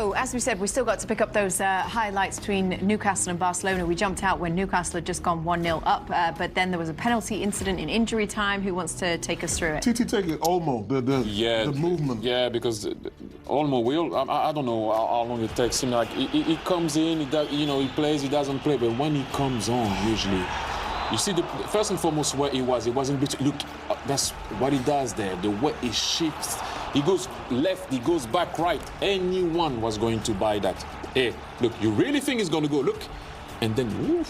So, as we said, we still got to pick up those highlights between Newcastle and Barcelona. We jumped out when Newcastle had just gone 1-0 up, but then there was a penalty incident in injury time. Who wants to take us through it? TT, take it. Olmo, the movement. Yeah, because Olmo, I don't know how long it takes him. Like he comes in, he plays, he doesn't play, but when he comes on, usually, you see, first and foremost, where he was in between. Look, that's what he does there. The way he shifts. He goes left, he goes back right. Anyone was going to buy that. Hey, look, you really think he's going to go? Look. And then, woof.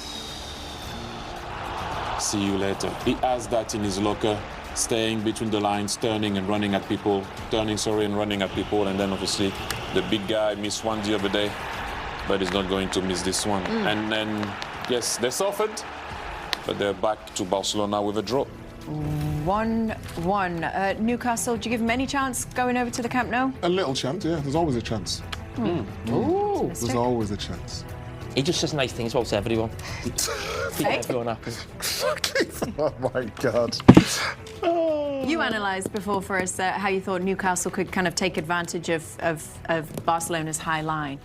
See you later. He has that in his locker, staying between the lines, turning and running at people. And running at people. And then, obviously, the big guy missed one the other day, but he's not going to miss this one. And then, yes, they suffered, but they're back to Barcelona with a draw. 1-1. Newcastle, do you give them any chance going over to the Camp Nou? A little chance, yeah. There's always a chance. Ooh. There's always a chance. He just says nice things about everyone. Keep everyone happy. Oh, my God. You analysed before for us how you thought Newcastle could kind of take advantage of Barcelona's high line.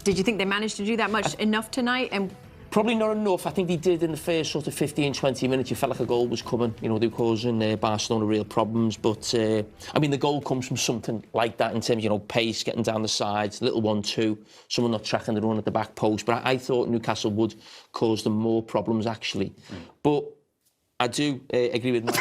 Did you think they managed to do that much enough tonight? And probably not enough. I think they did in the first sort of 15, 20 minutes. You felt like a goal was coming. You know, they were causing Barcelona real problems. But, I mean, the goal comes from something like that in terms of, pace, getting down the sides, little 1-2, someone not tracking the run at the back post. But I thought Newcastle would cause them more problems, actually. But I do agree with Mike.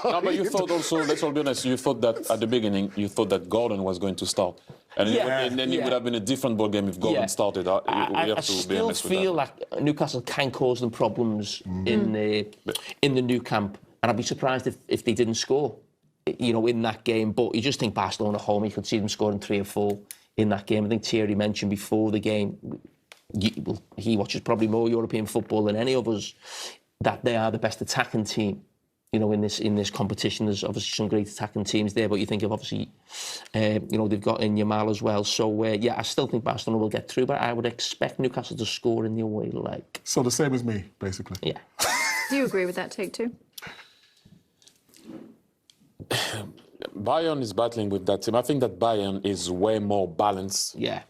No, but you thought also, let's all be honest, you thought that at the beginning, you thought that Gordon was going to start. And then it would have been a different ball game if Gordon started. I still feel like Newcastle can cause them problems in the new camp. And I'd be surprised if they didn't score, in that game. But you just think Barcelona home, you could see them scoring 3 or 4 in that game. I think Thierry mentioned before the game, he watches probably more European football than any of us, that they are the best attacking team, in this competition. There's obviously some great attacking teams there, but you think of obviously, they've got in Yamal as well. So, I still think Barcelona will get through, but I would expect Newcastle to score in the away leg. So the same as me, basically. Yeah. Do you agree with that take too? Bayern is battling with that team. I think that Bayern is way more balanced. Yeah.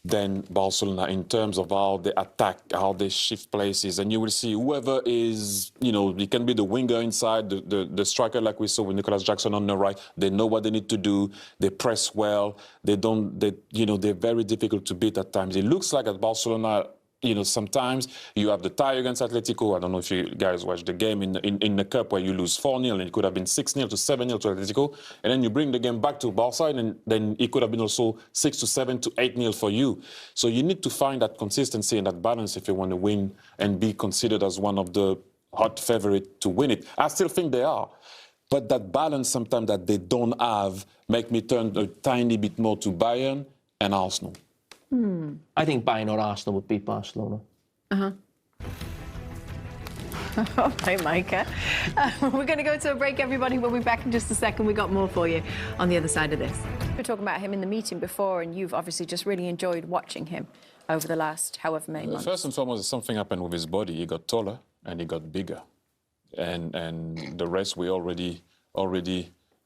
Than Barcelona in terms of how they attack, how they shift places. And you will see whoever is, he can be the winger inside, the striker like we saw with Nicolas Jackson on the right. They know what they need to do. They press well. They're very difficult to beat at times. It looks like at Barcelona, sometimes you have the tie against Atletico. I don't know if you guys watched the game in the Cup where you lose 4-0 and it could have been 6-0 to 7-0 to Atletico. And then you bring the game back to Barca and then it could have been also 6-7 to 8-0 for you. So you need to find that consistency and that balance if you want to win and be considered as one of the hot favorite to win it. I still think they are. But that balance sometimes that they don't have make me turn a tiny bit more to Bayern and Arsenal. I think Bayern or Arsenal would beat Barcelona. Okay, Micah. We're going to go to a break, everybody. We'll be back in just a second. We got more for you on the other side of this. We were talking about him in the meeting before, and you've obviously just really enjoyed watching him over the last however many months. First and foremost, something happened with his body. He got taller and he got bigger. And the rest we already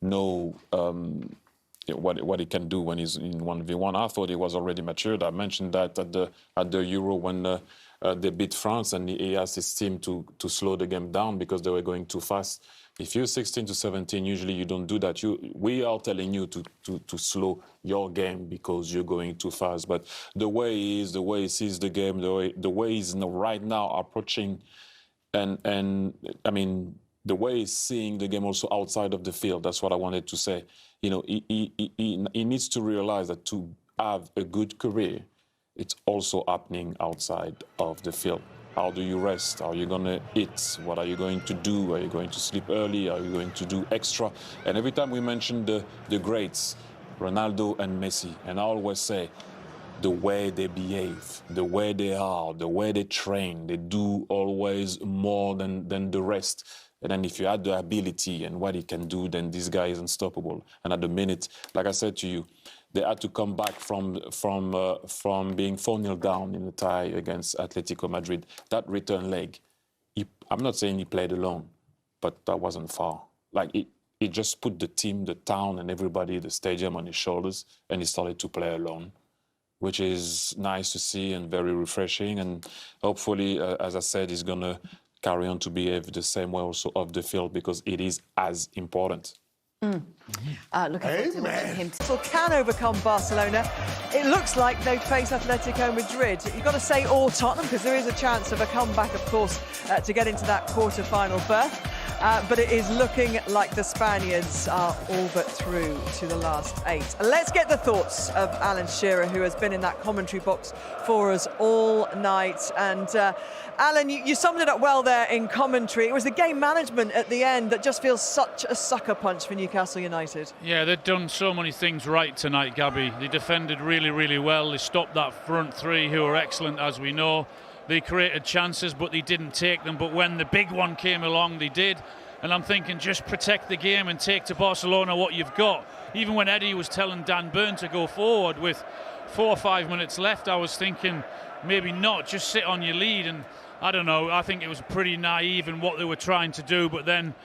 know what he can do when he's in 1v1. I thought he was already matured. I mentioned that at the Euro when they beat France, and he asked his team to slow the game down because they were going too fast. If you're 16 to 17, usually you don't do that. We are telling you to slow your game because you're going too fast. But the way he is, the way he sees the game, the way he's right now approaching, and I mean, the way he's seeing the game also outside of the field, that's what I wanted to say. He needs to realize that to have a good career, it's also happening outside of the field. How do you rest? Are you going to eat? What are you going to do? Are you going to sleep early? Are you going to do extra? And every time we mention the greats, Ronaldo and Messi, and I always say, the way they behave, the way they are, the way they train, they do always more than the rest. And then if you add the ability and what he can do, then this guy is unstoppable. And at the minute, like I said to you, they had to come back from being 4-0 down in the tie against Atletico Madrid. That return leg, I'm not saying he played alone, but that wasn't far. Like, he just put the team, the town, and everybody, the stadium on his shoulders, and he started to play alone, which is nice to see and very refreshing. And hopefully, as I said, he's going to carry on to behave the same way also off the field, because it is as important. Looking forward to watching him. Can overcome Barcelona. It looks like they face Atletico Madrid. You've got to say or Tottenham, because there is a chance of a comeback, of course, to get into that quarter-final berth. But it is looking like the Spaniards are all but through to the last 8. Let's get the thoughts of Alan Shearer, who has been in that commentary box for us all night. And Alan, you summed it up well there in commentary. It was the game management at the end that just feels such a sucker punch for Newcastle United. Yeah, they've done so many things right tonight, Gabby. They defended really, really well. They stopped that front three, who are excellent, as we know. They created chances, but they didn't take them. But when the big one came along, they did. And I'm thinking, just protect the game and take to Barcelona what you've got. Even when Eddie was telling Dan Burn to go forward with 4 or 5 minutes left, I was thinking, maybe not, just sit on your lead. And I don't know, I think it was pretty naive in what they were trying to do. But then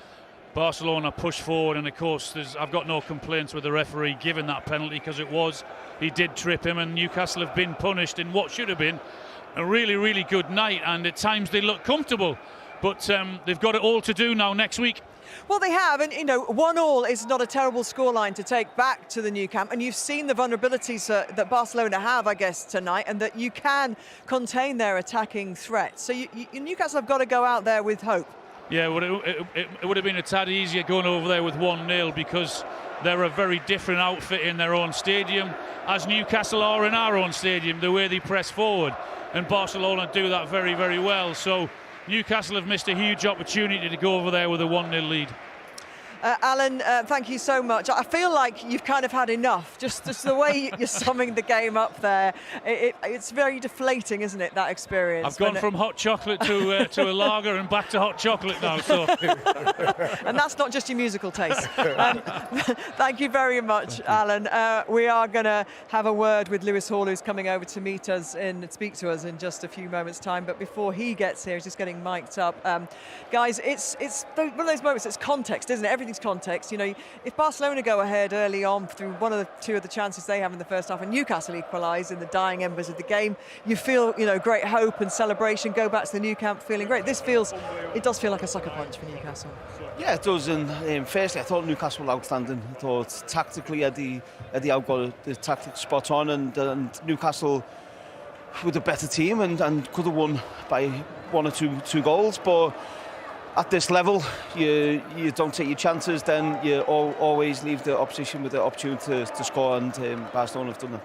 Barcelona pushed forward, and of course, I've got no complaints with the referee giving that penalty, because he did trip him, and Newcastle have been punished in what should have been a really, really good night, and at times they look comfortable, but they've got it all to do now next week. Well, they have, and 1-1 is not a terrible scoreline to take back to the Nou Camp, and you've seen the vulnerabilities that Barcelona have, I guess, tonight, and that you can contain their attacking threat. So Newcastle have got to go out there with hope. Yeah, it would have been a tad easier going over there with 1-0, because they're a very different outfit in their own stadium, as Newcastle are in our own stadium, the way they press forward. And Barcelona do that very, very well. So Newcastle have missed a huge opportunity to go over there with a 1-0 lead. Alan, thank you so much. I feel like you've kind of had enough. Just the way you're summing the game up there, it's very deflating, isn't it, that experience? I've gone from hot chocolate to a lager and back to hot chocolate now. So. And that's not just your musical taste. Thank you very much, Alan. We are going to have a word with Lewis Hall, who's coming over to meet us and speak to us in just a few moments' time. But before he gets here, he's just getting mic'd up. Guys, it's one of those moments, it's context, isn't it? Everything's context. If Barcelona go ahead early on through two of the chances they have in the first half, and Newcastle equalise in the dying embers of the game, you feel great hope and celebration, go back to the Nou Camp feeling great. It does feel like a sucker punch for Newcastle. Yeah, it does. And firstly, I thought Newcastle were outstanding. I thought tactically Eddie Howe got the tactics spot on, and Newcastle were the better team and could have won by 1 or 2 goals, but at this level, you don't take your chances, then you always leave the opposition with the opportunity to score, and Barcelona have done that.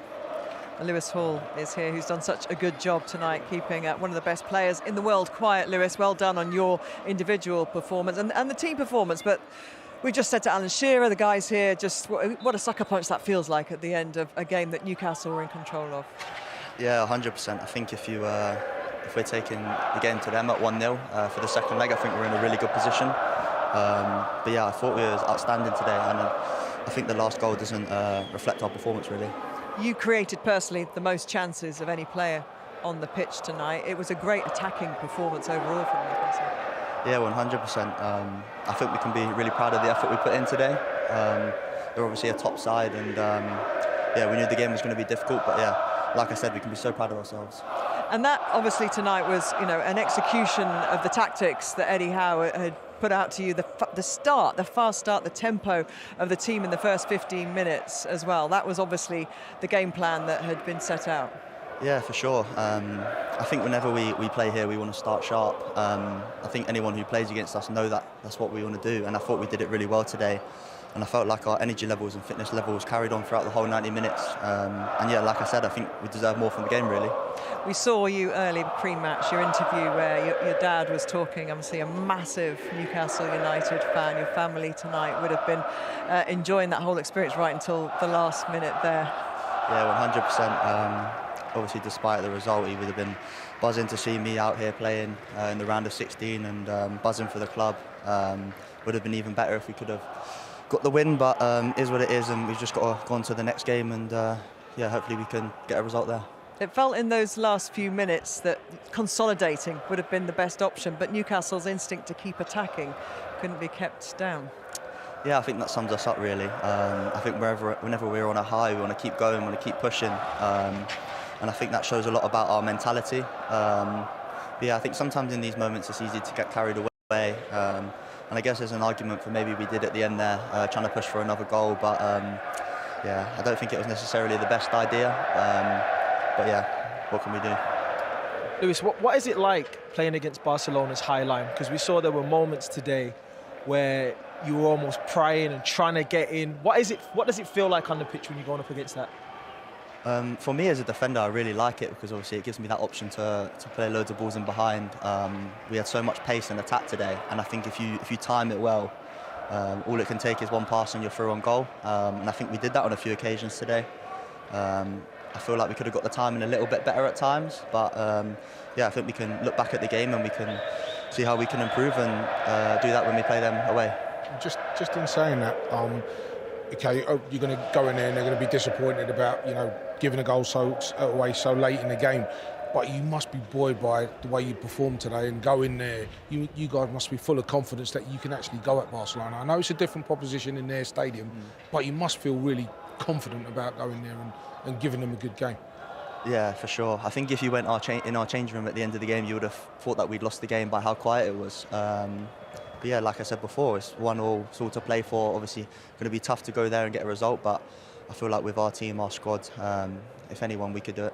Lewis Hall is here, who's done such a good job tonight, keeping one of the best players in the world quiet. Lewis, well done on your individual performance and the team performance. But we just said to Alan Shearer, the guys here, just what a sucker punch that feels like at the end of a game that Newcastle were in control of. Yeah, 100%. I think if we're taking the game to them at 1-0 for the second leg, I think we're in a really good position. But yeah, I thought we were outstanding today, and I think the last goal doesn't reflect our performance really. You created personally the most chances of any player on the pitch tonight. It was a great attacking performance overall from Newcastle. Yeah, 100%. I think we can be really proud of the effort we put in today. They're obviously a top side, and yeah, we knew the game was going to be difficult, but yeah, like I said, we can be so proud of ourselves. And that obviously tonight was, an execution of the tactics that Eddie Howe had put out to you, the fast start, the tempo of the team in the first 15 minutes as well. That was obviously the game plan that had been set out. Yeah, for sure. I think whenever we play here, we want to start sharp. I think anyone who plays against us know that that's what we want to do, and I thought we did it really well today. And I felt like our energy levels and fitness levels carried on throughout the whole 90 minutes. And yeah, like I said, I think we deserve more from the game, really. We saw you early pre-match, your interview where your dad was talking, obviously a massive Newcastle United fan. Your family tonight would have been enjoying that whole experience right until the last minute there. Yeah, 100%. Obviously, despite the result, he would have been buzzing to see me out here playing in the round of 16 and buzzing for the club. Would have been even better if we could have got the win, but is what it is, and we've just got to go on to the next game, and yeah, hopefully we can get a result there. It felt in those last few minutes that consolidating would have been the best option, but Newcastle's instinct to keep attacking couldn't be kept down. Yeah, I think that sums us up really. I think whenever we're on a high, we want to keep going, we want to keep pushing, and I think that shows a lot about our mentality. But yeah, I think sometimes in these moments it's easy to get carried away, and I guess there's an argument for maybe we did at the end there, trying to push for another goal, but yeah, I don't think it was necessarily the best idea. But yeah, what can we do? Lewis, what is it like playing against Barcelona's high line? Because we saw there were moments today where you were almost prying and trying to get in. What does it feel like on the pitch when you're going up against that? For me as a defender, I really like it because obviously it gives me that option to play loads of balls in behind. We had so much pace and attack today, and I think if you time it well, all it can take is one pass and you're through on goal. And I think we did that on a few occasions today. I feel like we could have got the timing a little bit better at times, but yeah, I think we can look back at the game and we can see how we can improve and do that when we play them away. Just in saying that, okay, you're going to go in there and they're going to be disappointed about, you know, giving a goal away so late in the game. But you must be buoyed by the way you performed today and go in there. You guys must be full of confidence that you can actually go at Barcelona. I know it's a different proposition in their stadium, but you must feel really confident about going there and giving them a good game. Yeah, for sure. I think if you went in our change room at the end of the game, you would have thought that we'd lost the game by how quiet it was. But yeah, like I said before, it's 1-1, it's all to play for. Obviously, going to be tough to go there and get a result, but I feel like with our team, our squad, if anyone, we could do it.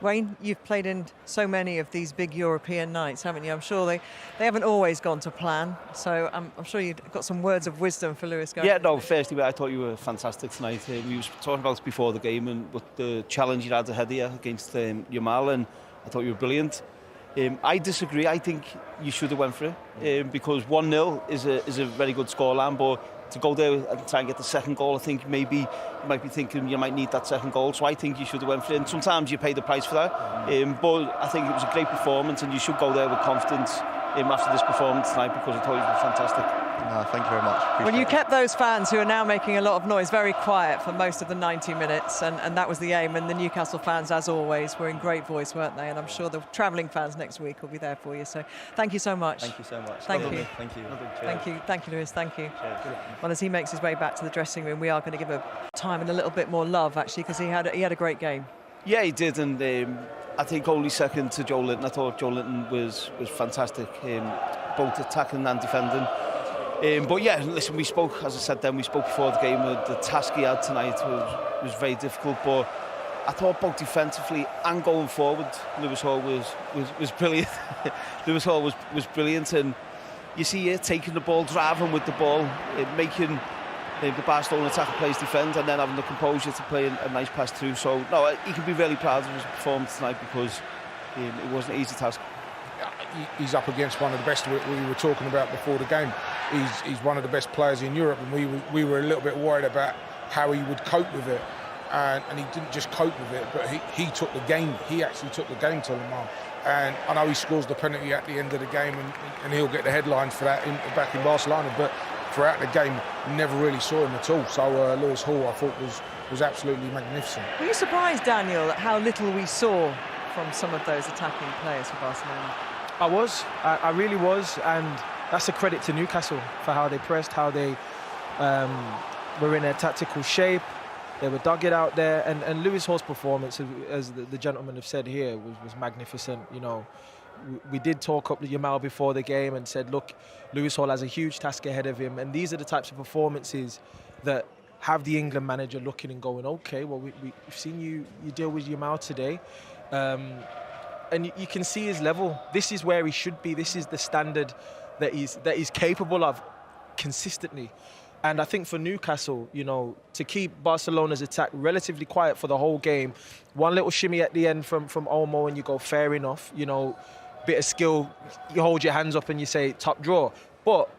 Wayne, you've played in so many of these big European nights, haven't you? I'm sure they haven't always gone to plan, so I'm sure you've got some words of wisdom for Lewis. Yeah, no, firstly, I thought you were fantastic tonight. We were talking about it before the game and with the challenge you had ahead of you against Yamal, and I thought you were brilliant. I disagree. I think you should have went for it because 1-0 is a very good scoreline, but to go there and try and get the second goal, I think maybe you might be thinking you might need that second goal. So I think you should have went for it. And sometimes you pay the price for that. But I think it was a great performance, and you should go there with confidence after this performance tonight because I thought it was fantastic. No, thank you very much. Appreciate Well, you kept those fans who are now making a lot of noise very quiet for most of the 90 minutes, and that was the aim. And the Newcastle fans, as always, were in great voice, weren't they? And I'm sure the travelling fans next week will be there for you. So thank you so much. Thank you so much. Thank you. Thank you. Thank you, Lewis. Thank you. Cheers. Well, as he makes his way back to the dressing room, we are going to give him time and a little bit more love, actually, because he had a great game. Yeah, he did, and I think only second to Joe Linton. I thought Joe Linton was fantastic, both attacking and defending. But yeah, listen, we spoke, as I said then, we spoke before the game, the task he had tonight was very difficult, but I thought both defensively and going forward, Lewis Hall was brilliant. Lewis Hall was brilliant, and you see here taking the ball, driving with the ball, making the Barcelona attacker players defend, and then having the composure to play a nice pass through. So no, he can be really proud of his performance tonight because it wasn't an easy task. He's up against one of the best we were talking about before the game. He's one of the best players in Europe, and we were a little bit worried about how he would cope with it. And he didn't just cope with it, but he took the game. He actually took the game to Lamine. And I know he scores the penalty at the end of the game, and he'll get the headlines for that back in Barcelona. But throughout the game, never really saw him at all. So Lewis Hall, I thought, was absolutely magnificent. Were you surprised, Daniel, at how little we saw from some of those attacking players for Barcelona? I was. I really was, and that's a credit to Newcastle for how they pressed, how they were in their tactical shape. They were dogged out there, and Lewis Hall's performance, as the gentlemen have said here, was magnificent. You know, we did talk up to Yamal before the game and said, look, Lewis Hall has a huge task ahead of him, and these are the types of performances that have the England manager looking and going, okay, well, we've seen you deal with Yamal today. And you can see his level. This is where he should be. This is the standard that he's capable of consistently. And I think for Newcastle, you know, to keep Barcelona's attack relatively quiet for the whole game, one little shimmy at the end from Olmo and you go, fair enough, you know, bit of skill, you hold your hands up and you say top draw. But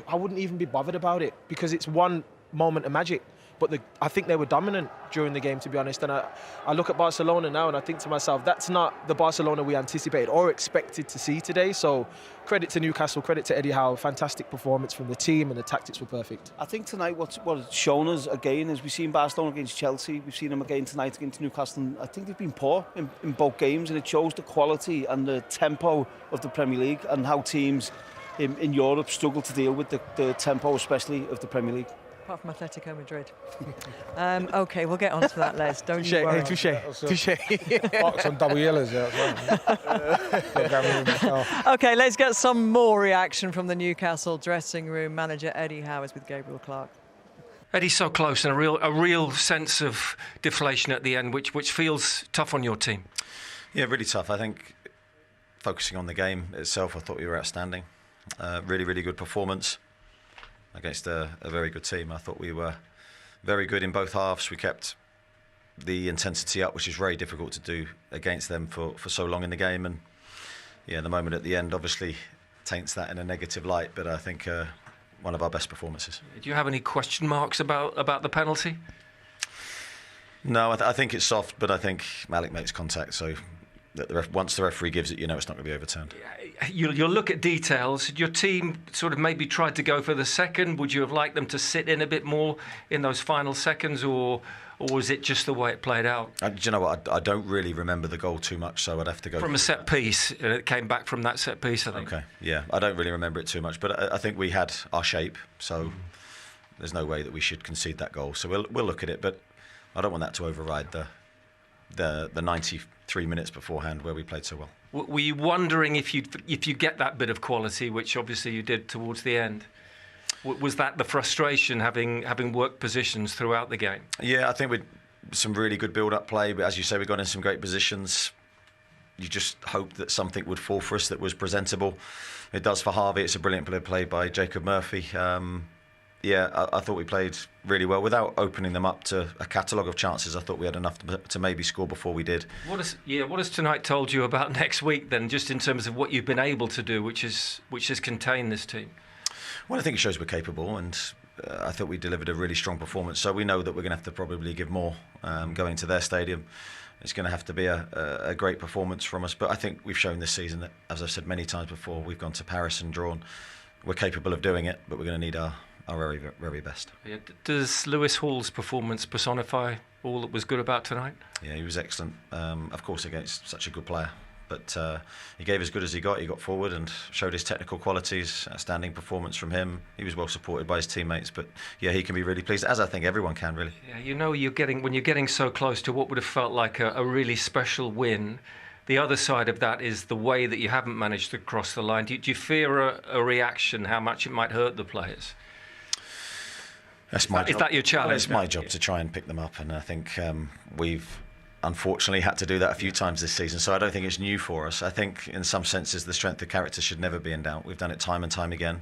I wouldn't even be bothered about it because it's one moment of magic. But I think they were dominant during the game, to be honest. And I look at Barcelona now and I think to myself, that's not the Barcelona we anticipated or expected to see today. So credit to Newcastle, credit to Eddie Howe. Fantastic performance from the team and the tactics were perfect. I think tonight what it's shown us again is we've seen Barcelona against Chelsea. We've seen them again tonight against Newcastle. And I think they've been poor in both games, and it shows the quality and the tempo of the Premier League and how teams in Europe struggle to deal with the tempo, especially of the Premier League. Apart from Atletico Madrid. OK, we'll get on to that, Les. Don't you worry. Touche. Marks on double yellows outside. OK, let's get some more reaction from the Newcastle dressing room. Manager Eddie Howe is with Gabriel Clark. Eddie's so close, and a real sense of deflation at the end, which feels tough on your team. Yeah, really tough. I think focusing on the game itself, I thought we were outstanding. Really, really good performance against a very good team. I thought we were very good in both halves. We kept the intensity up, which is very difficult to do against them for so long in the game. And yeah, the moment at the end obviously taints that in a negative light, but I think one of our best performances. Do you have any question marks about the penalty? No, I think it's soft, but I think Malik makes contact, so that once the referee gives it, you know it's not going to be overturned. You'll look at details. Your team sort of maybe tried to go for the second. Would you have liked them to sit in a bit more in those final seconds, or was it just the way it played out? Do you know what? I don't really remember the goal too much, so I'd have to go... From a set piece, and it came back from that set piece, I think. OK, yeah. I don't really remember it too much, but I think we had our shape, so there's no way that we should concede that goal. So we'll look at it, but I don't want that to override the 93 minutes beforehand where we played so well. Were you wondering if you get that bit of quality, which obviously you did towards the end? Was that the frustration, having worked positions throughout the game? Yeah, I think with some really good build-up play, but as you say, we got in some great positions. You just hoped that something would fall for us that was presentable. It does for Harvey. It's a brilliant bit of play by Jacob Murphy. Yeah, I thought we played really well without opening them up to a catalogue of chances. I thought we had enough to maybe score before we did. What has tonight told you about next week then, just in terms of what you've been able to do, which has contained this team? Well, I think it shows we're capable, and I thought we delivered a really strong performance. So we know that we're going to have to probably give more going to their stadium. It's going to have to be a great performance from us. But I think we've shown this season that, as I've said many times before, we've gone to Paris and drawn. We're capable of doing it, but we're going to need our very, very best. Yeah. Does Lewis Hall's performance personify all that was good about tonight? Yeah, he was excellent. Of course, against such a good player. But he gave as good as he got. He got forward and showed his technical qualities. Outstanding performance from him. He was well supported by his teammates. But yeah, he can be really pleased, as I think everyone can, really. Yeah, you know, when you're getting so close to what would have felt like a really special win. The other side of that is the way that you haven't managed to cross the line. Do you fear a reaction, how much it might hurt the players? That's my job. Is that your challenge? It's my job to try and pick them up, and I think we've unfortunately had to do that a few times this season, so I don't think it's new for us. I think in some senses the strength of character should never be in doubt. We've done it time and time again.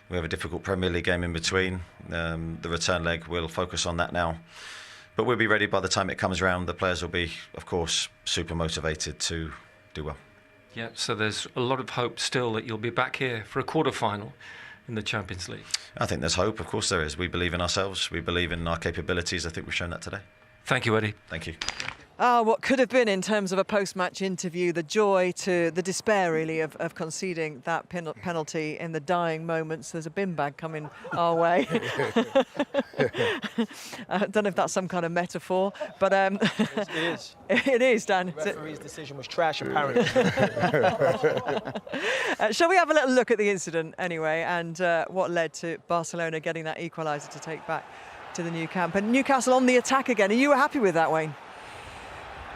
We have a difficult Premier League game in between. The return leg, we'll focus on that now. But we'll be ready by the time it comes around. The players will be, of course, super motivated to do well. Yeah, so there's a lot of hope still that you'll be back here for a quarter-final in the Champions League. I think there's hope, of course there is. We believe in ourselves, we believe in our capabilities. I think we've shown that today. Thank you, Eddie. Thank you. What could have been in terms of a post-match interview, the joy to the despair, really, of conceding that penalty in the dying moments. There's a bin bag coming our way. I don't know if that's some kind of metaphor, but it is. It is, Dan. The referee's decision was trash, apparently. Shall we have a little look at the incident anyway, and what led to Barcelona getting that equaliser to take back to the new camp? And Newcastle on the attack again. Are you happy with that, Wayne?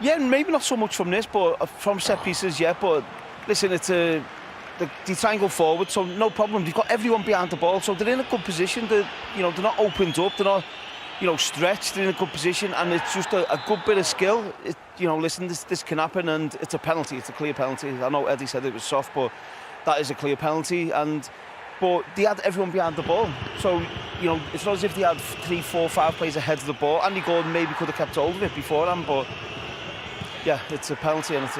Yeah, maybe not so much from this, but from set pieces, yeah. But listen, it's they try and go forward, so no problem. They've got everyone behind the ball, so they're in a good position. They're not opened up, they're not, stretched. They're in a good position, and it's just a good bit of skill. Listen, this can happen, and it's a penalty. It's a clear penalty. I know Eddie said it was soft, but that is a clear penalty. But they had everyone behind the ball, so it's not as if they had 3, 4, 5 players ahead of the ball. Andy Gordon maybe could have kept hold of it beforehand, but. Yeah, it's a penalty, and it's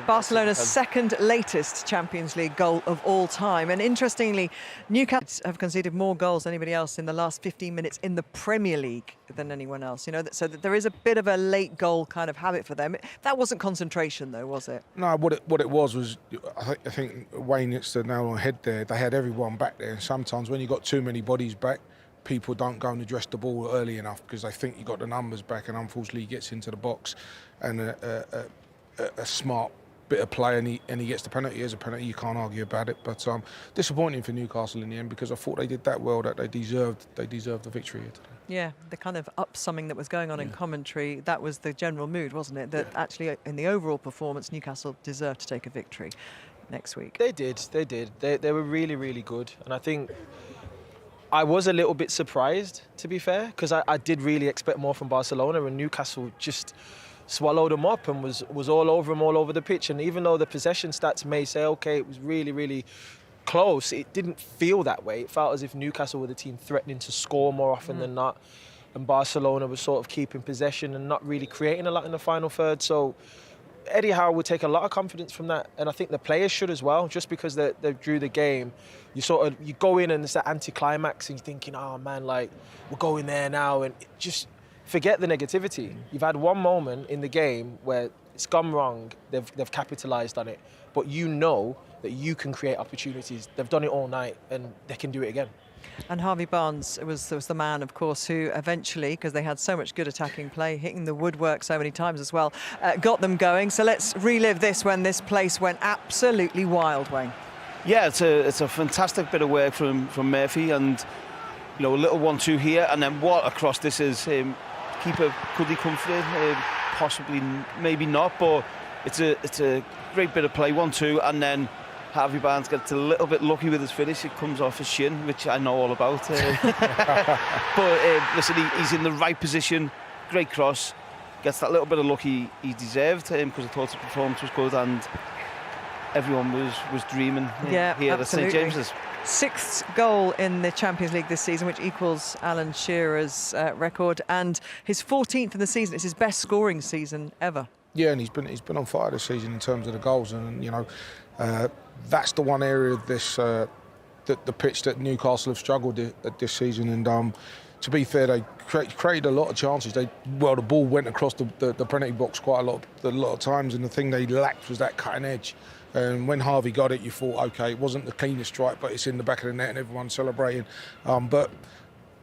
Barcelona's second latest Champions League goal of all time. And interestingly, Newcastle have conceded more goals than anybody else in the last 15 minutes in the Premier League than anyone else. So that there is a bit of a late goal kind of habit for them. That wasn't concentration, though, was it? No, what it was I think Wayne hits the nail on the head there. They had everyone back there, and sometimes when you've got too many bodies back, people don't go and address the ball early enough because they think you got the numbers back, and unfortunately he gets into the box, and a smart bit of play and he gets the penalty as a penalty. You can't argue about it. But disappointing for Newcastle in the end, because I thought they did that well that they deserved the victory here today. Yeah, the kind of upsumming that was going on in commentary, that was the general mood, wasn't it? That actually, in the overall performance, Newcastle deserved to take a victory next week. They did. They were really, really good. And I think I was a little bit surprised, to be fair, because I did really expect more from Barcelona, and Newcastle just swallowed them up and was all over them, all over the pitch. And even though the possession stats may say, OK, it was really, really close, it didn't feel that way. It felt as if Newcastle were the team threatening to score more often than not, and Barcelona was sort of keeping possession and not really creating a lot in the final third. So Eddie Howe would take a lot of confidence from that, and I think the players should as well. Just because they drew the game, you go in and it's that anticlimax and you're thinking, oh man, like we're going there now, and just forget the negativity. You've had one moment in the game where it's gone wrong, they've capitalised on it, but you know that you can create opportunities. They've done it all night and they can do it again. And Harvey Barnes was the man, of course, who eventually, because they had so much good attacking play, hitting the woodwork so many times as well, got them going. So let's relive this when this place went absolutely wild, Wayne. Yeah, it's a fantastic bit of work from Murphy, and a little 1-2 here, and then what a cross this is. Keeper, could he come for it? Possibly, maybe not, but it's a great bit of play, 1-2, and then Harvey Barnes gets a little bit lucky with his finish. It comes off his shin, which I know all about. But listen, he's in the right position. Great cross. Gets that little bit of luck he deserved, because I thought the performance was good and everyone was dreaming here at St James's. 6th goal in the Champions League this season, which equals Alan Shearer's record, and his 14th in the season. It's his best scoring season ever. Yeah, and he's been on fire this season in terms of the goals, and that's the one area of this the pitch that Newcastle have struggled at this season. And to be fair, they created a lot of chances. The ball went across the penalty box quite a lot of times, and the thing they lacked was that cutting edge. And when Harvey got it, you thought, OK, it wasn't the cleanest strike, but it's in the back of the net and everyone's celebrating. But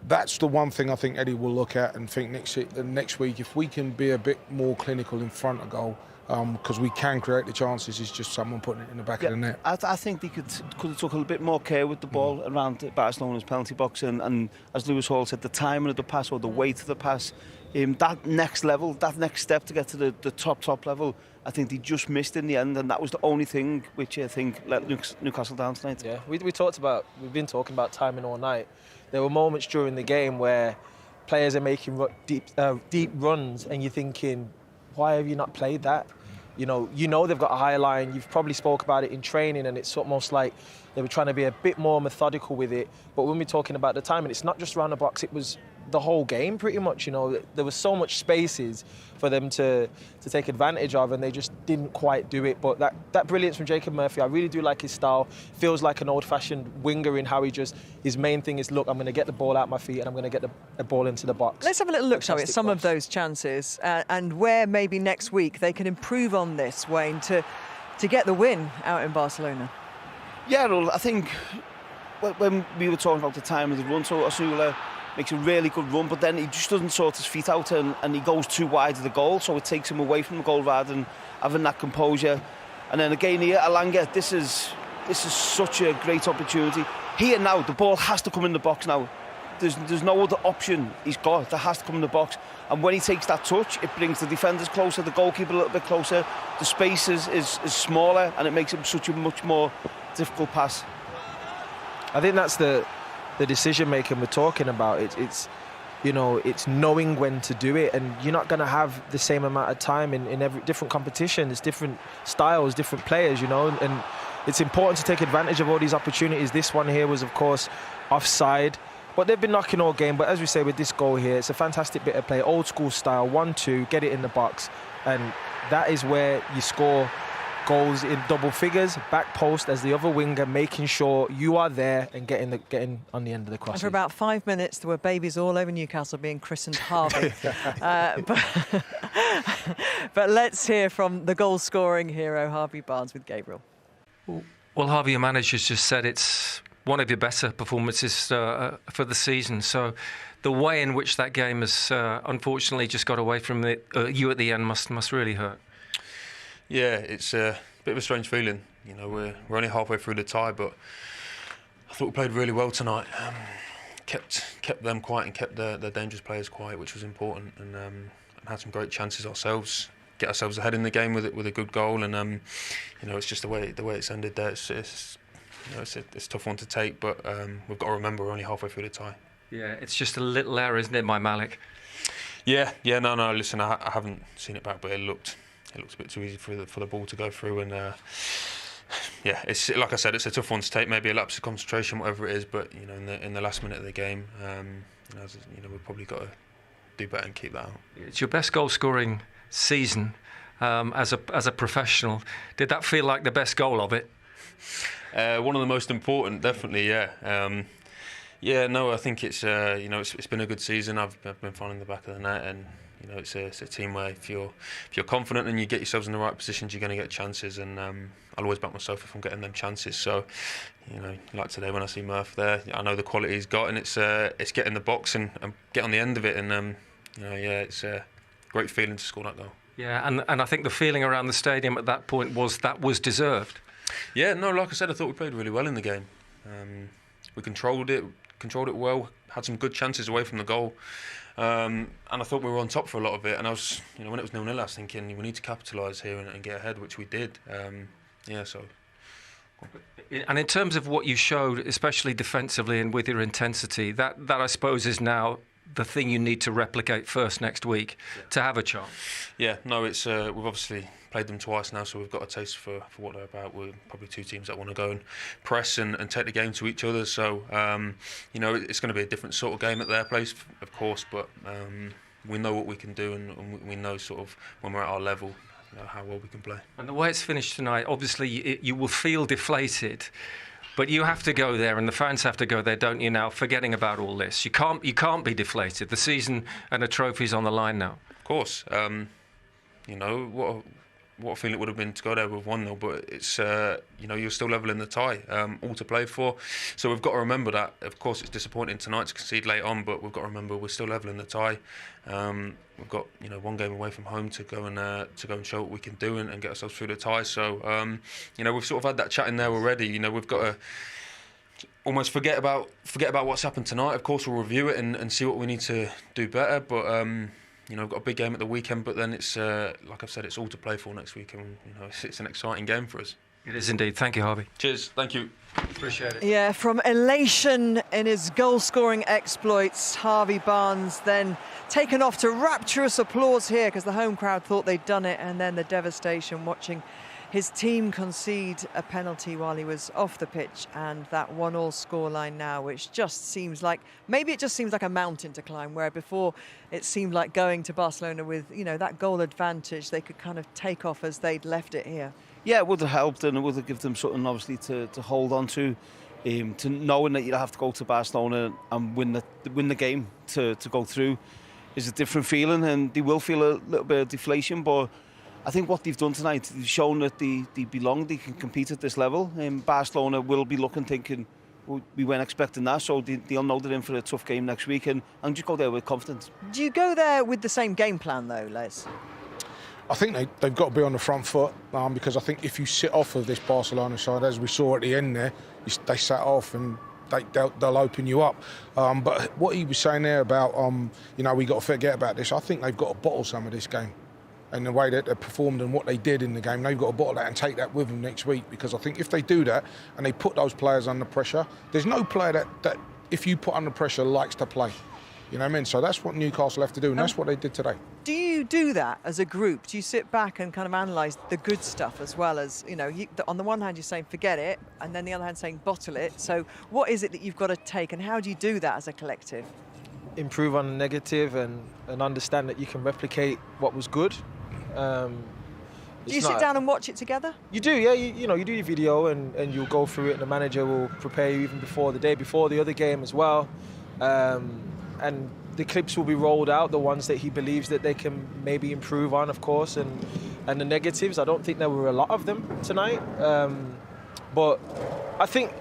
that's the one thing I think Eddie will look at and think next week, if we can be a bit more clinical in front of goal, because we can create the chances, it's just someone putting it in the back of the net. I think they could have took a little bit more care with the ball around Barcelona's penalty box, and as Lewis Hall said, the timing of the pass or the weight of the pass, that next level, that next step to get to the top level, I think they just missed in the end, and that was the only thing which I think let Newcastle down tonight. Yeah, we've been talking about timing all night. There were moments during the game where players are making deep runs, and you're thinking, why have you not played that? You know they've got a high line. You've probably spoke about it in training, and it's almost like they were trying to be a bit more methodical with it. But when we're talking about the timing, it's not just around the box, it was the whole game pretty much. There was so much spaces for them to take advantage of, and they just didn't quite do it. But that brilliance from Jacob Murphy, I really do like his style. Feels like an old-fashioned winger in how his main thing is, look, I'm going to get the ball out my feet and I'm going to get the ball into the box. Let's have a little look, shall we, at some of those chances and where maybe next week they can improve on this, Wayne, to get the win out in Barcelona. Yeah, well, I think when we were talking about the time of the run, so Osula makes a really good run, but then he just doesn't sort his feet out and he goes too wide of the goal, so it takes him away from the goal rather than having that composure. And then again here, Alanga, this is such a great opportunity. Here now, the ball has to come in the box now. There's no other option he's got. It has to come in the box. And when he takes that touch, it brings the defenders closer, the goalkeeper a little bit closer. The space is smaller, and it makes it such a much more difficult pass. I think that's the decision making we're talking about. It's knowing when to do it, and you're not going to have the same amount of time in every different competition. There's different styles, different players, and it's important to take advantage of all these opportunities. This one here was, of course, offside, but they've been knocking all game. But as we say, with this goal here, it's a fantastic bit of play, old school style, 1-2, get it in the box, and that is where you score goals in double figures, back post as the other winger, making sure you are there and getting on the end of the cross. And for about 5 minutes, there were babies all over Newcastle being christened Harvey. But let's hear from the goal-scoring hero, Harvey Barnes, with Gabriel. Well, Harvey, your manager's just said it's one of your better performances for the season. So the way in which that game has unfortunately just got away from you at the end must really hurt. Yeah, it's bit of a strange feeling. You know, we're only halfway through the tie, but I thought we played really well tonight. Kept them quiet and kept the dangerous players quiet, which was important, and had some great chances ourselves. Get ourselves ahead in the game with a good goal, and you know, it's just the way it's ended there. It's a tough one to take, but we've got to remember we're only halfway through the tie. Yeah, it's just a little error, isn't it, my Malik? Yeah. No. Listen, I haven't seen it back, but it looked a bit too easy for the ball to go through, and yeah, it's like I said, it's a tough one to take. Maybe a lapse of concentration, whatever it is, but you know, in the last minute of the game, you know, we've probably got to do better and keep that out. It's your best goal scoring season as a professional. Did that feel like the best goal of it? One of the most important, definitely. Yeah. No, I think it's you know, it's been a good season. I've been finding the back of the net, and you know, it's a team where if you're confident and you get yourselves in the right positions, you're going to get chances. And I'll always back myself if I'm getting them chances. So, you know, like today when I see Murph there, I know the quality he's got, and it's get in the box and get on the end of it. And you know, yeah, it's a great feeling to score that goal. Yeah, and I think the feeling around the stadium at that point was deserved. Yeah, no, like I said, I thought we played really well in the game. We controlled it well, had some good chances away from the goal, and I thought we were on top for a lot of it. And I was, you know, when it was 0-0, I was thinking we need to capitalise here and get ahead, which we did. Yeah, so. And in terms of what you showed, especially defensively and with your intensity, that I suppose is now the thing you need to replicate first next week to have a chance. Yeah, no, it's we've obviously played them twice now, so we've got a taste for what they're about. We're probably two teams that want to go and press and take the game to each other. So, you know, it's going to be a different sort of game at their place, of course, but we know what we can do, and we know sort of when we're at our level, you know, how well we can play. And the way it's finished tonight, obviously you will feel deflated. But you have to go there, and the fans have to go there, don't you? Now, forgetting about all this, you can't be deflated. The season and the trophy's on the line now. Of course, you know what a feeling it would have been to go there with 1-0. But it's you know, you're still level in the tie, all to play for. So we've got to remember that. Of course, it's disappointing tonight to concede late on, but we've got to remember we're still level in the tie. We've got, you know, one game away from home to go and show what we can do and get ourselves through the tie. So you know, we've sort of had that chat in there already. You know, we've got to almost forget about what's happened tonight. Of course, we'll review it and see what we need to do better. But you know, we've got a big game at the weekend. But then it's like I've said, it's all to play for next week, and you know, it's an exciting game for us. It is indeed. Thank you, Harvey. Cheers. Thank you. Appreciate it. Yeah, from elation in his goal-scoring exploits, Harvey Barnes then taken off to rapturous applause here because the home crowd thought they'd done it, and then the devastation watching his team concede a penalty while he was off the pitch, and that 1-1 scoreline now, which just seems like, maybe it just seems like a mountain to climb, where before it seemed like going to Barcelona with, you know, that goal advantage, they could kind of take off as they'd left it here. Yeah, it would have helped, and it would have given them something obviously to hold on to knowing that you have to go to Barcelona and win the game to go through is a different feeling, and they will feel a little bit of deflation. But I think what they've done tonight, they've shown that they belong, they can compete at this level. Barcelona will be looking, thinking, we weren't expecting that, so they'll know they're in for a tough game next week, and just go there with confidence. Do you go there with the same game plan though, Les? I think they've got to be on the front foot, because I think if you sit off of this Barcelona side, as we saw at the end there, they sat off and they'll open you up. But what he was saying there about, you know, we got to forget about this, I think they've got to bottle some of this game. And the way that they performed and what they did in the game, they've got to bottle that and take that with them next week. Because I think if they do that and they put those players under pressure, there's no player that if you put under pressure, likes to play. You know what I mean? So that's what Newcastle have to do, and that's what they did today. Do you do that as a group? Do you sit back and kind of analyse the good stuff as well as, you know, on the one hand you're saying forget it, and then the other hand saying bottle it. So what is it that you've got to take, and how do you do that as a collective? Improve on the negative and understand that you can replicate what was good. Do you sit down and watch it together? You do, yeah. You know, you do your video and you'll go through it, and the manager will prepare you even before the day before the other game as well. And the clips will be rolled out, the ones that he believes that they can maybe improve on, of course, and the negatives. I don't think there were a lot of them tonight. But I think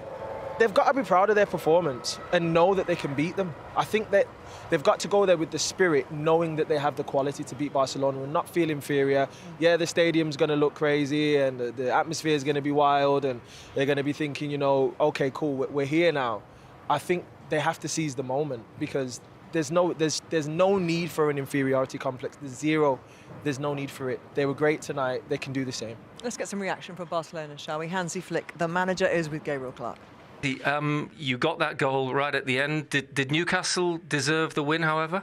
they've got to be proud of their performance and know that they can beat them. I think that they've got to go there with the spirit, knowing that they have the quality to beat Barcelona and not feel inferior. Yeah, the stadium's going to look crazy and the atmosphere is going to be wild and they're going to be thinking, you know, okay, cool, we're here now. I think they have to seize the moment because there's no need for an inferiority complex. There's no need for it. They were great tonight. They can do the same. Let's get some reaction from Barcelona, shall we? Hansy Flick, the manager, is with Gabriel Clark. You got that goal right at the end. Did Newcastle deserve the win, however?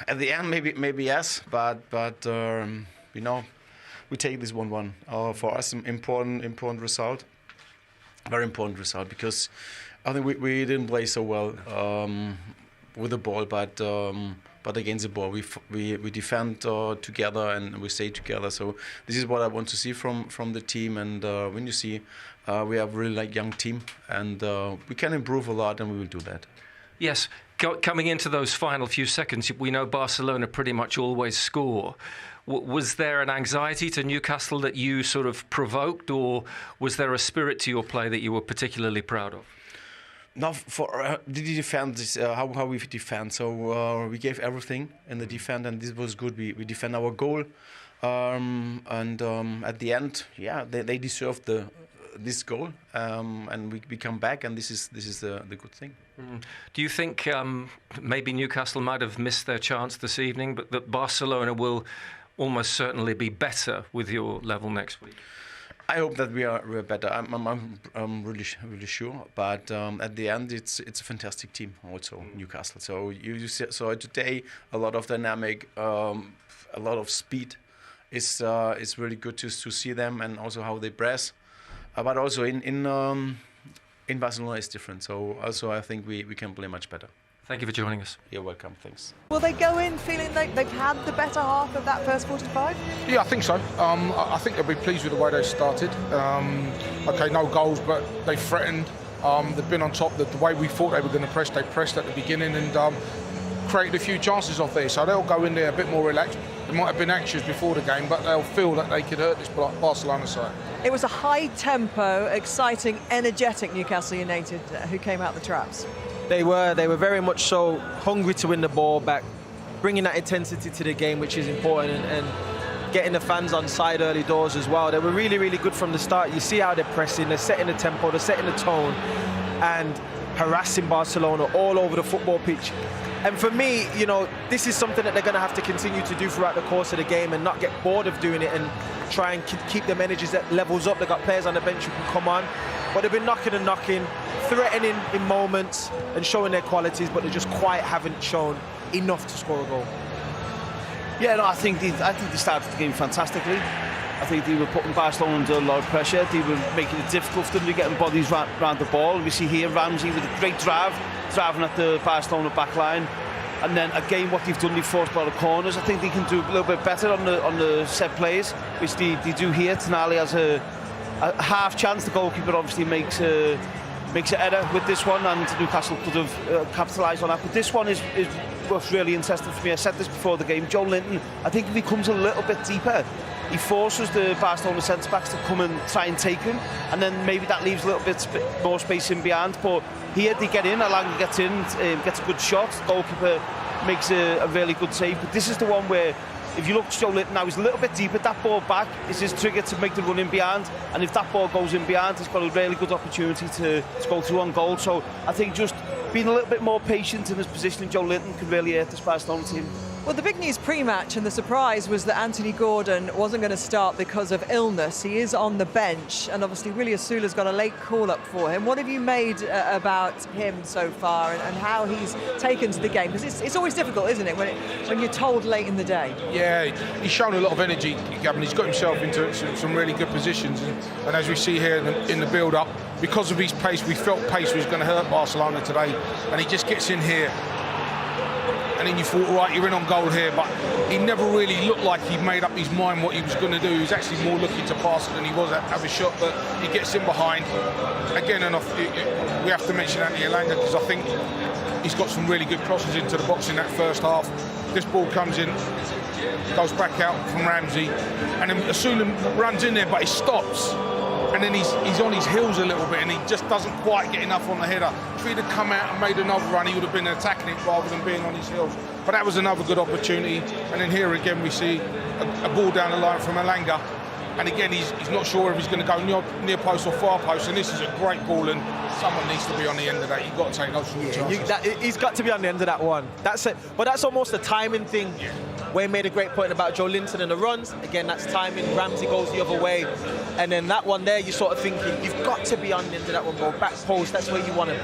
At the end, maybe yes, but you know, we take this 1-1. For us, an important result, very important result, because I think we didn't play so well with the ball, but against the ball we defend together and we stay together. So this is what I want to see from the team. And when you see we have a really young team and we can improve a lot, and we will do that. Yes, coming into those final few seconds, we know Barcelona pretty much always score. Was there an anxiety to Newcastle that you sort of provoked, or was there a spirit to your play that you were particularly proud of? Now, for the defense, how we defend. So we gave everything in the defense, and this was good. We defend our goal, and at the end, yeah, they deserved this goal, and we come back, and this is the good thing. Do you think maybe Newcastle might have missed their chance this evening, but that Barcelona will almost certainly be better with your level next week? I hope that we're better. I'm really sure. But at the end, it's a fantastic team also, Newcastle. So you saw today a lot of dynamic, a lot of speed. It's really good to see them, and also how they press. But also in Barcelona is different. So also I think we can play much better. Thank you for joining us. You're welcome. Thanks. Will they go in feeling they've had the better half of that first 45? Yeah, I think so. I think they'll be pleased with the way they started. Okay, no goals, but they threatened. They've been on top. The way we thought they were going to press, they pressed at the beginning and created a few chances off there. So they'll go in there a bit more relaxed. They might have been anxious before the game, but they'll feel that they could hurt this Barcelona side. It was a high-tempo, exciting, energetic Newcastle United who came out the traps. They were very much so hungry to win the ball back, bringing that intensity to the game, which is important, and getting the fans on side early doors as well. They were really, really good from the start. You see how they're pressing, they're setting the tempo, they're setting the tone, and harassing Barcelona all over the football pitch. And for me, you know, this is something that they're going to have to continue to do throughout the course of the game and not get bored of doing it and try and keep them energies at levels up. They've got players on the bench who can come on. But they've been knocking, threatening in moments and showing their qualities, but they just quite haven't shown enough to score a goal. Yeah, no, I think they started the game fantastically. I think they were putting Barcelona under a lot of pressure. They were making it difficult for them to getting bodies round the ball. We see here Ramsey with a great driving at the Barcelona back line. And then again, what they've done, they've forced a lot of corners. I think they can do a little bit better on the set plays, which they do here. Tonali has a half chance. The goalkeeper obviously makes an error with this one, and Newcastle could have capitalised on that. But this one is what's really interesting for me. I said this before the game. Joe Linton, I think if he comes a little bit deeper, he forces the Barcelona centre-backs to come and try and take him, and then maybe that leaves a little bit more space in behind. But here they get in, Alanga gets in, gets a good shot, the goalkeeper makes a really good save. But this is the one where, if you look at Joe Linton now, he's a little bit deeper. That ball back is his trigger to make the run in behind, and if that ball goes in behind, he's got a really good opportunity to go through on goal. So I think just being a little bit more patient in his positioning, Joe Linton can really hurt this Barcelona team. Well, the big news pre-match and the surprise was that Anthony Gordon wasn't going to start because of illness. He is on the bench, and obviously Willi Osula's got a late call-up for him. What have you made about him so far and how he's taken to the game? Because it's always difficult, isn't it, when you're told late in the day? Yeah, he's shown a lot of energy, Gavin. He's got himself into some really good positions. And as we see here in the build-up, because of his pace, we felt pace was going to hurt Barcelona today. And he just gets in here. And then you thought, right, you're in on goal here, but he never really looked like he'd made up his mind what he was going to do. He was actually more looking to pass it than he was have a shot, but he gets in behind. Again, and we have to mention Anthony Alanga, because I think he's got some really good crosses into the box in that first half. This ball comes in, goes back out from Ramsey, and then Osula runs in there, but he stops. And and then he's on his heels a little bit, and he just doesn't quite get enough on the header. If he'd have come out and made another run, he would have been attacking it rather than being on his heels. But that was another good opportunity. And then here again we see a ball down the line from Elanga. And again, he's not sure if he's going to go near post or far post. And this is a great ball, and someone needs to be on the end of that. You've got to take those short chances. He's got to be on the end of that one. That's it. But that's almost a timing thing. Yeah. Wayne made a great point about Joe Linton and the runs. Again, that's timing. Ramsey goes the other way. And then that one there, you're sort of thinking, you've got to be on the end of that one, bro. Back post, that's where you want to be.